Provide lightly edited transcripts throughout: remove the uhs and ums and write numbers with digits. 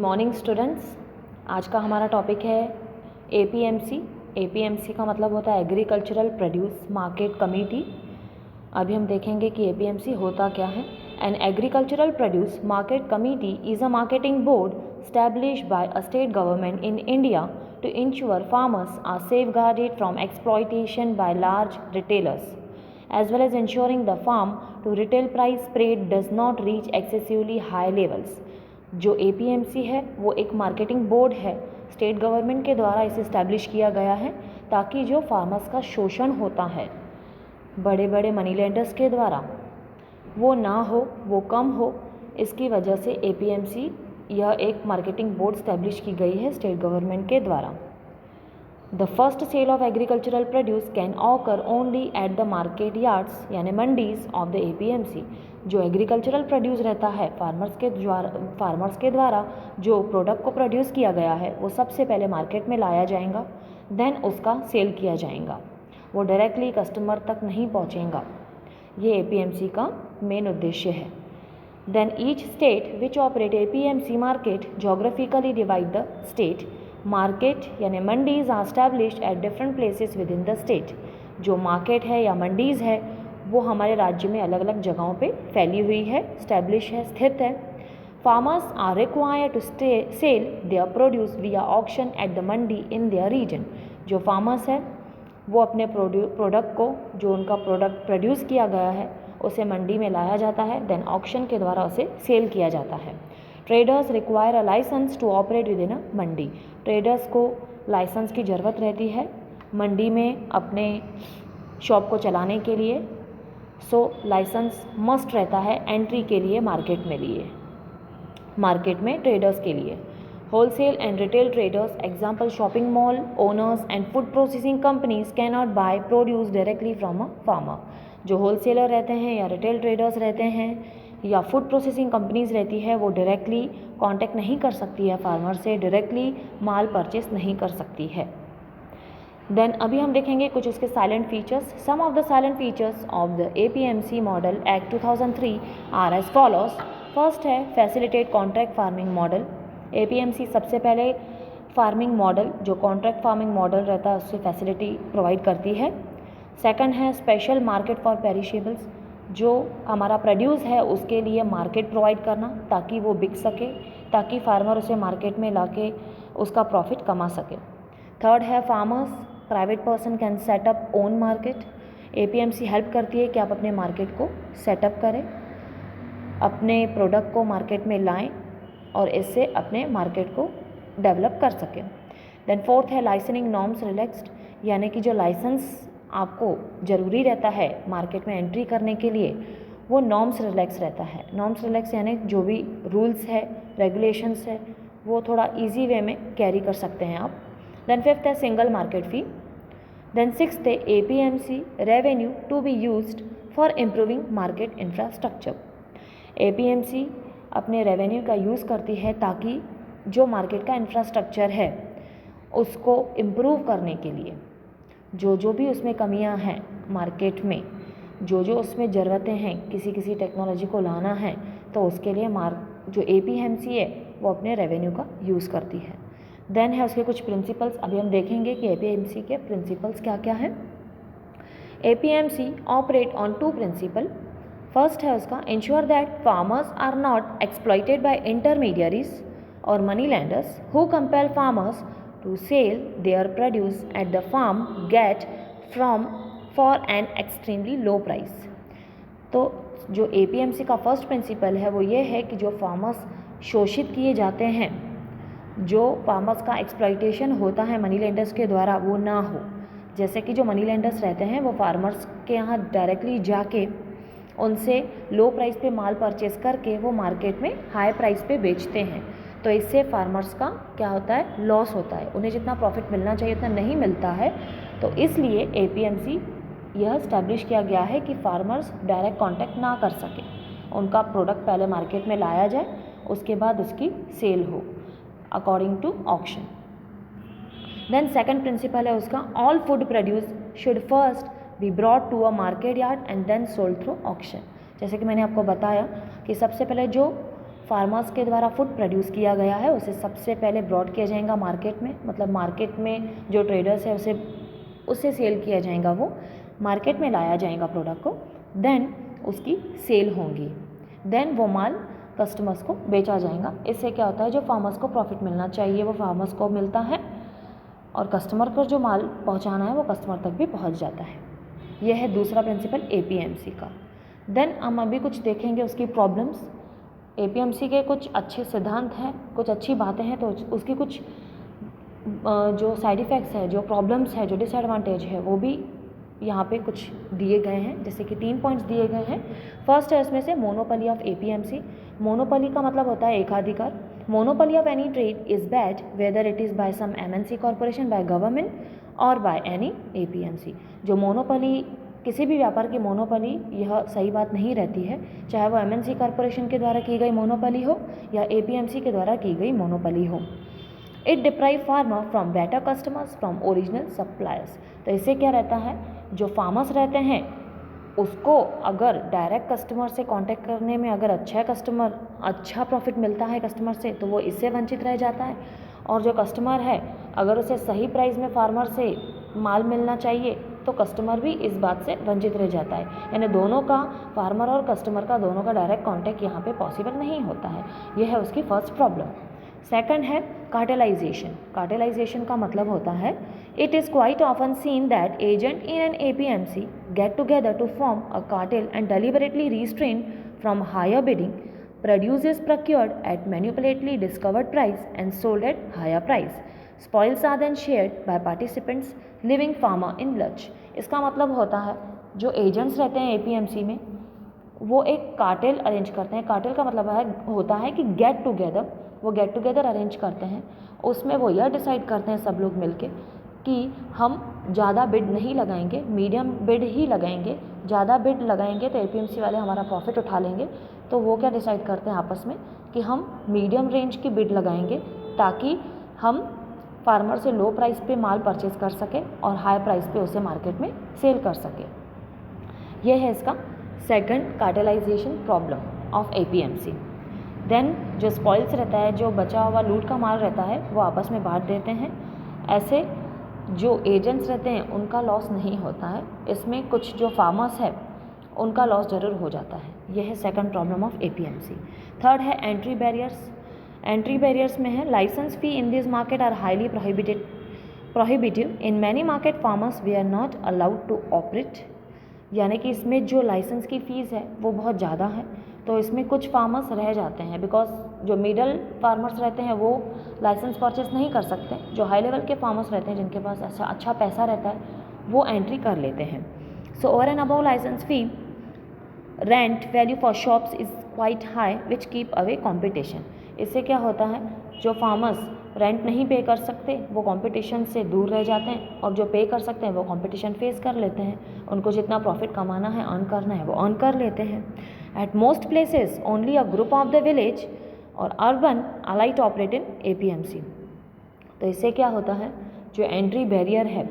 Morning students, आज का हमारा टॉपिक है एपीएमसी। एपीएमसी का मतलब होता है एग्रीकल्चरल प्रोड्यूस मार्केट कमेटी। अभी हम देखेंगे कि एपीएमसी होता क्या है। An agricultural produce market committee is a marketing board established by a state government in India to ensure farmers are safeguarded from exploitation by large retailers, as well as ensuring the farm to retail price spread does not reach excessively high levels। जो APMC है वो एक marketing board है, state government के द्वारा इसे establish किया गया है ताकि जो फार्मर्स का शोषण होता है बड़े बड़े मनी लेंडर्स के द्वारा वो ना हो, वो कम हो। इसकी वजह से एपीएमसी यह एक मार्केटिंग बोर्ड इस्टेब्लिश की गई है स्टेट गवर्नमेंट के द्वारा। The first sale of agricultural produce can occur only at the market yards यानी मंडीज ऑफ द एपीएमसी। जो एग्रीकल्चरल प्रोड्यूस रहता है फार्मर्स के द्वारा जो प्रोडक्ट को प्रोड्यूस किया गया है वो सबसे पहले मार्केट में लाया जाएगा, देन उसका सेल किया जाएगा, वो डायरेक्टली कस्टमर तक नहीं पहुँचेगा। ये एपीएमसी का मेन उद्देश्य है। Then each state which operate APMC market geographically divide the state market यानी mandis are established at different places within the state। जो मार्केट है या मंडीज़ है वो हमारे राज्य में अलग अलग जगहों पे फैली हुई है, स्टैब्लिश है, स्थित है। Farmers are required to sell their produce via auction at the mandi in their region. जो फार्मर्स है वो अपने प्रोडक्ट को, जो उनका प्रोडक्ट प्रोड्यूस किया गया है उसे मंडी में लाया जाता है, देन ऑक्शन के द्वारा उसे सेल किया जाता है। Traders require a licence to operate within a mandi. Traders को लाइसेंस की ज़रूरत रहती है मंडी में अपने शॉप को चलाने के लिए। सो लाइसेंस मस्ट रहता है एंट्री के लिए मार्केट में ट्रेडर्स के लिए। Wholesale and retail traders example shopping mall owners and food processing companies can not buy produce directly from a farmer. जो होलसेलर रहते हैं या रिटेल ट्रेडर्स रहते हैं या फूड प्रोसेसिंग कंपनीज रहती है वो डायरेक्टली कांटेक्ट नहीं कर सकती है फार्मर से, डायरेक्टली माल परचेस नहीं कर सकती है। देन अभी हम देखेंगे कुछ उसके silent features. Some of the silent features of the APMC model act 2003 are as follows. First है facilitate contract farming model. APMC सबसे पहले फार्मिंग मॉडल जो कॉन्ट्रैक्ट फार्मिंग मॉडल रहता है उससे फैसिलिटी प्रोवाइड करती है। सेकंड है स्पेशल मार्केट फॉर पेरिशेबल्स। जो हमारा प्रोड्यूस है उसके लिए मार्केट प्रोवाइड करना ताकि वो बिक सके, ताकि फार्मर उसे मार्केट में लाके उसका प्रॉफिट कमा सके। थर्ड है farmers private person can setup own market. APMC help करती है कि आप अपने मार्केट को सेटअप करें, अपने प्रोडक्ट को मार्केट में लाएं और इससे अपने मार्केट को डेवलप कर सकें। देन फोर्थ है लाइसेंसिंग नॉर्म्स रिलैक्स्ड, यानी कि जो लाइसेंस आपको ज़रूरी रहता है मार्केट में एंट्री करने के लिए वो नॉर्म्स रिलैक्स रहता है। नॉर्म्स रिलैक्स यानी जो भी रूल्स है रेगुलेशंस है वो थोड़ा इजी वे में कैरी कर सकते हैं आप। देन फिफ्थ है single market fee. Then sixth है APMC revenue to be used for improving market infrastructure. APMC अपने रेवेन्यू का यूज़ करती है ताकि जो मार्केट का इंफ्रास्ट्रक्चर है उसको इम्प्रूव करने के लिए जो भी उसमें कमियां हैं मार्केट में, जो उसमें ज़रूरतें हैं, किसी टेक्नोलॉजी को लाना है तो उसके लिए जो एपीएमसी है वो अपने रेवेन्यू का यूज़ करती है। देन है उसके कुछ प्रिंसिपल्स। अभी हम देखेंगे कि एपीएमसी के प्रिंसिपल्स क्या क्या है। APMC operate on two principle. First है उसका ensure that farmers are not exploited by intermediaries और money lenders who compel farmers to sell their produce at the farm get for an extremely low price। तो जो APMC का first principle है वो ये है कि जो फार्मर्स शोषित किए जाते हैं, जो फार्मर्स का एक्सप्लॉइटेशन होता है मनी लेंडर्स के द्वारा वो ना हो। जैसे कि जो मनी लेंडर्स रहते हैं वो फार्मर्स के यहाँ डायरेक्टली जाके उनसे लो प्राइस पे माल परचेस करके वो मार्केट में हाई प्राइस पे बेचते हैं, तो इससे फार्मर्स का क्या होता है, लॉस होता है। उन्हें जितना प्रॉफिट मिलना चाहिए उतना नहीं मिलता है। तो इसलिए एपीएमसी यह इस्टेब्लिश किया गया है कि फार्मर्स डायरेक्ट कांटेक्ट ना कर सके, उनका प्रोडक्ट पहले मार्केट में लाया जाए उसके बाद उसकी सेल हो according to auction. Then second principle है उसका all food produce should first be brought to a market yard and then sold through auction. जैसे कि मैंने आपको बताया कि सबसे पहले जो फार्मर्स के द्वारा फूड प्रोड्यूस किया गया है उसे सबसे पहले ब्रॉड किया जाएगा मार्केट में, मतलब मार्केट में जो ट्रेडर्स है उसे सेल किया जाएगा, वो मार्केट में लाया जाएगा प्रोडक्ट को, देन उसकी सेल होंगी, देन वो माल कस्टमर्स को बेचा जाएगा। इससे क्या होता है, जो फार्मर्स को प्रॉफिट मिलना चाहिए वो फार्मर्स को मिलता है और कस्टमर को जो माल पहुंचाना है वो कस्टमर तक भी पहुंच जाता है। यह है दूसरा प्रिंसिपल एपीएमसी का। देन हम अभी कुछ देखेंगे उसकी प्रॉब्लम्स। एपीएमसी के कुछ अच्छे सिद्धांत हैं, कुछ अच्छी बातें हैं, तो उसकी कुछ जो साइड इफ़ेक्ट्स है, जो प्रॉब्लम्स है, जो डिसएडवांटेज है, वो भी यहाँ पे कुछ दिए गए हैं, जैसे कि 3 पॉइंट्स दिए गए हैं। फर्स्ट है इसमें से मोनोपोली ऑफ एपीएमसी। मोनोपोली का मतलब होता है एकाधिकार। Monopoly of any trade is bad whether it is by some MNC corporation, by government और बाय एनी एपीएमसी। जो मोनोपोली, किसी भी व्यापार की मोनोपोली, यह सही बात नहीं रहती है, चाहे वो एमएनसी कॉरपोरेशन के द्वारा की गई मोनोपोली हो या एपीएमसी के द्वारा की गई मोनोपोली हो। It deprive farmer from better customers from original suppliers. तो इससे क्या रहता है, जो फार्मर्स रहते हैं उसको अगर डायरेक्ट कस्टमर से कांटेक्ट करने में अगर अच्छा प्रॉफिट मिलता है कस्टमर से, तो वो इससे वंचित रह जाता है। और जो कस्टमर है अगर उसे सही प्राइस में फार्मर से माल मिलना चाहिए तो कस्टमर भी इस बात से वंचित रह जाता है। यानी दोनों का, फार्मर और कस्टमर का, दोनों का डायरेक्ट कांटेक्ट यहाँ पे पॉसिबल नहीं होता है। यह है उसकी फर्स्ट प्रॉब्लम। सेकंड है कार्टेलाइजेशन। कार्टेलाइजेशन का मतलब होता है, it is quite often seen that agent in an APMC get together to form a cartel and deliberately restrain from higher bidding, produce is procured at manipulatedly discovered price and sold at higher price. Spoils are then shared by participants, leaving farmer in lurch. इसका मतलब होता है, जो agents रहते हैं APMC में वो एक कार्टेल अरेंज करते हैं। कार्टेल का मतलब होता है कि गेट टुगेदर, वो गेट टुगेदर अरेंज करते हैं। उसमें वो यह डिसाइड करते हैं सब लोग मिलके कि हम ज़्यादा बिड नहीं लगाएंगे, मीडियम बिड ही लगाएंगे। ज़्यादा बिड लगाएंगे तो एपीएमसी वाले हमारा प्रॉफिट उठा लेंगे, तो वो क्या डिसाइड करते हैं आपस में कि हम मीडियम रेंज की बिड लगाएंगे ताकि हम फार्मर से लो प्राइस पे माल परचेज कर सके और हाई प्राइस पे उसे मार्केट में सेल कर सके। यह है इसका second cartelisation problem of APMC. Then जो स्पॉइल्स रहता है, जो बचा हुआ लूट का माल रहता है, वो आपस में बांट देते हैं। ऐसे जो एजेंट्स रहते हैं उनका लॉस नहीं होता है, इसमें कुछ जो फार्मर्स है उनका लॉस ज़रूर हो जाता है। यह है second problem of APMC. Third है एंट्री बैरियर्स। एंट्री बैरियर्स में है, licence fee in this market are highly prohibitive in many market farmers we are not allowed to operate. यानी कि इसमें जो लाइसेंस की फ़ीस है वो बहुत ज़्यादा है, तो इसमें कुछ फार्मर्स रह जाते हैं, बिकॉज जो मिडल फार्मर्स रहते हैं वो लाइसेंस परचेस नहीं कर सकते। जो हाई लेवल के फार्मर्स रहते हैं जिनके पास ऐसा अच्छा पैसा रहता है वो एंट्री कर लेते हैं। So over and above licence fee, rent value for shops is quite high which keep away competition. इससे क्या होता है, जो फार्मर्स रेंट नहीं पे कर सकते वो कंपटीशन से दूर रह जाते हैं, और जो पे कर सकते हैं वो कंपटीशन फेस कर लेते हैं। उनको जितना प्रॉफिट कमाना है, अर्न करना है, वो अर्न कर लेते हैं। At most places only a group of the village और urban elite operate in APMC. तो इससे क्या होता है, जो एंट्री बैरियर है,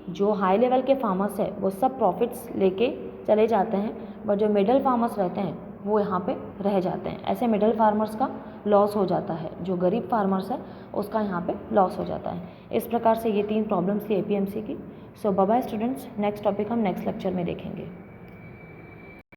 जो हाई लेवल के फार्मर्स है वो सब प्रॉफिट्स लेके चले जाते हैं, बट जो मिडिल फार्मर्स रहते हैं वो यहाँ पे रह जाते हैं। ऐसे मिडिल फार्मर्स का लॉस हो जाता है, जो गरीब फार्मर्स है उसका यहाँ पे लॉस हो जाता है। इस प्रकार से ये 3 प्रॉब्लम्स थी एपीएमसी की। So bye bye students, next topic हम नेक्स्ट लेक्चर में देखेंगे।